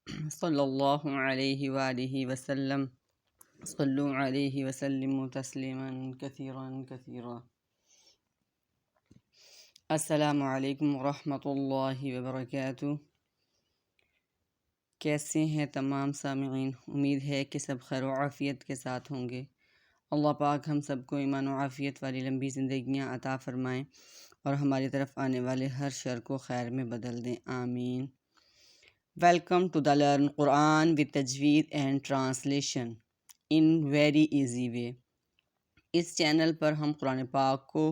صلی اللہ علیہ وآلہ وسلم صلو علیہ وسلم تسلیما کثیرا کثیرا۔ السلام علیکم ورحمۃ اللہ وبرکاتہ۔ کیسے ہیں تمام سامعین؟ امید ہے کہ سب خیر و عافیت کے ساتھ ہوں گے۔ اللہ پاک ہم سب کو ایمان و عافیت والی لمبی زندگیاں عطا فرمائیں اور ہماری طرف آنے والے ہر شر کو خیر میں بدل دیں، آمین۔ Welcome to the learn Quran with تجوید and translation in very easy way. اس چینل پر ہم قرآن پاک کو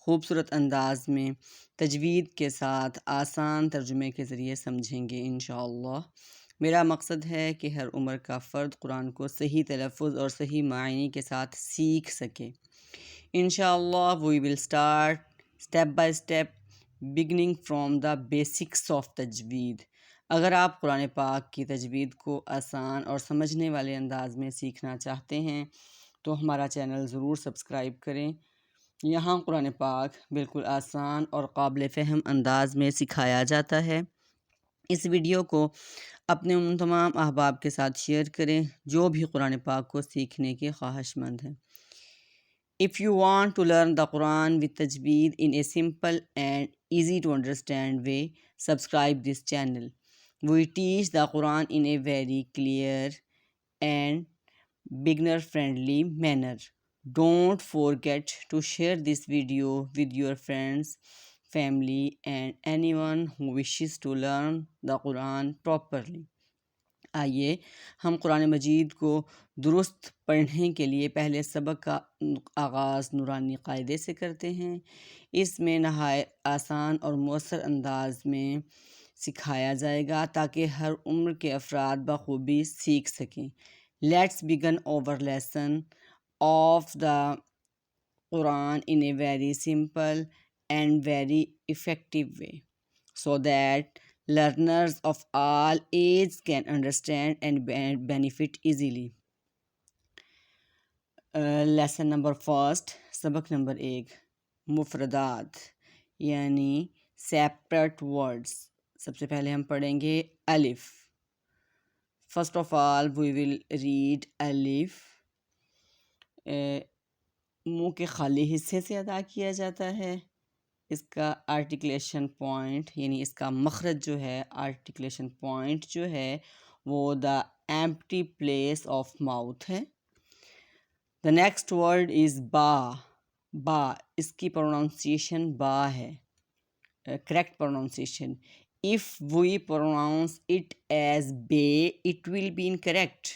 خوبصورت انداز میں تجوید کے ساتھ آسان ترجمے کے ذریعے سمجھیں گے انشاءاللہ۔ میرا مقصد ہے کہ ہر عمر کا فرد قرآن کو صحیح تلفظ اور صحیح معنی کے ساتھ سیکھ سکے۔ انشاءاللہ we will start step by step beginning from the basics of تجوید۔ اگر آپ قرآن پاک کی تجوید کو آسان اور سمجھنے والے انداز میں سیکھنا چاہتے ہیں تو ہمارا چینل ضرور سبسکرائب کریں۔ یہاں قرآن پاک بالکل آسان اور قابل فہم انداز میں سکھایا جاتا ہے۔ اس ویڈیو کو اپنے ان تمام احباب کے ساتھ شیئر کریں جو بھی قرآن پاک کو سیکھنے کے خواہش مند ہیں۔ If you want to learn the Quran with tajweed in a simple and easy to understand way, subscribe this channel. We teach the Quran in a very clear and beginner-friendly manner. Don't forget to share this video with your friends, family, and anyone who wishes to learn the Quran properly. آئیے ہم قرآن مجید کو درست پڑھنے کے لیے پہلے سبق کا آغاز نورانی قاعدے سے کرتے ہیں۔ اس میں نہایت آسان اور مؤثر انداز میں سکھایا جائے گا تاکہ ہر عمر کے افراد بخوبی سیکھ سکیں۔ Let's begin our lesson of the Quran in a very simple and very effective way so that learners of all ages can understand and benefit easily. Lesson number first, سبق نمبر 1، مفردات یعنی سیپریٹ ورڈز۔ سب سے پہلے ہم پڑھیں گے الف۔ First of all we will read الف۔ منہ کے خالی حصے سے ادا کیا جاتا ہے۔ اس کا آرٹیکلیشن پوائنٹ یعنی اس کا مخرج جو ہے، آرٹیکلیشن پوائنٹ جو ہے وہ دا ایمپٹی پلیس آف ماؤتھ ہے۔ دا نیکسٹ ورڈ از با۔ با، اس کی پروننسیشن با ہے، correct pronunciation. if we pronounce it as بے it will be incorrect۔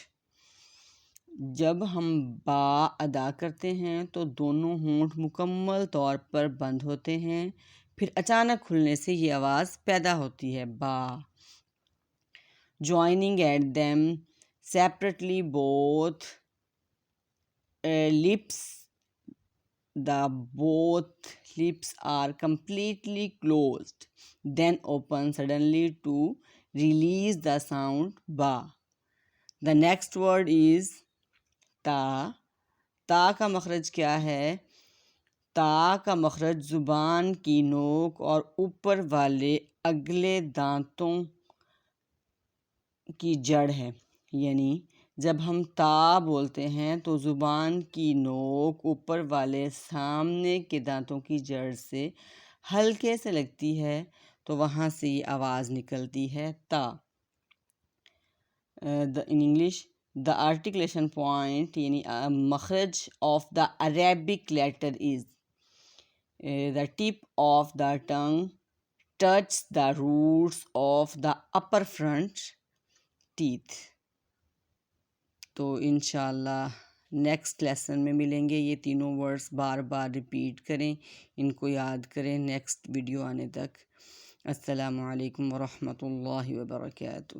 جب ہم با ادا کرتے ہیں تو دونوں ہونٹ مکمل طور پر بند ہوتے ہیں، پھر اچانک کھلنے سے یہ آواز پیدا ہوتی ہے، با۔ joining at them separately both lips، the both lips are completely closed then open suddenly to release the sound ba۔ the next word is تا۔ تا کا مخرج کیا ہے؟ تا کا مخرج زبان کی نوک اور اوپر والے اگلے دانتوں کی جڑ ہے، یعنی جب ہم تا بولتے ہیں تو زبان کی نوک اوپر والے سامنے کے دانتوں کی جڑ سے ہلکے سے لگتی ہے تو وہاں سے یہ آواز نکلتی ہے، تا۔ ان انگلش دا آرٹیکلیشن پوائنٹ یعنی مخرج of the Arabic letter is the tip of the tongue touch the roots of the upper front teeth. تو انشاءاللہ نیکسٹ لیسن میں ملیں گے۔ یہ تینوں ورڈز بار بار ریپیٹ کریں، ان کو یاد کریں نیکسٹ ویڈیو آنے تک۔ السلام علیکم ورحمۃ اللہ وبرکاتہ۔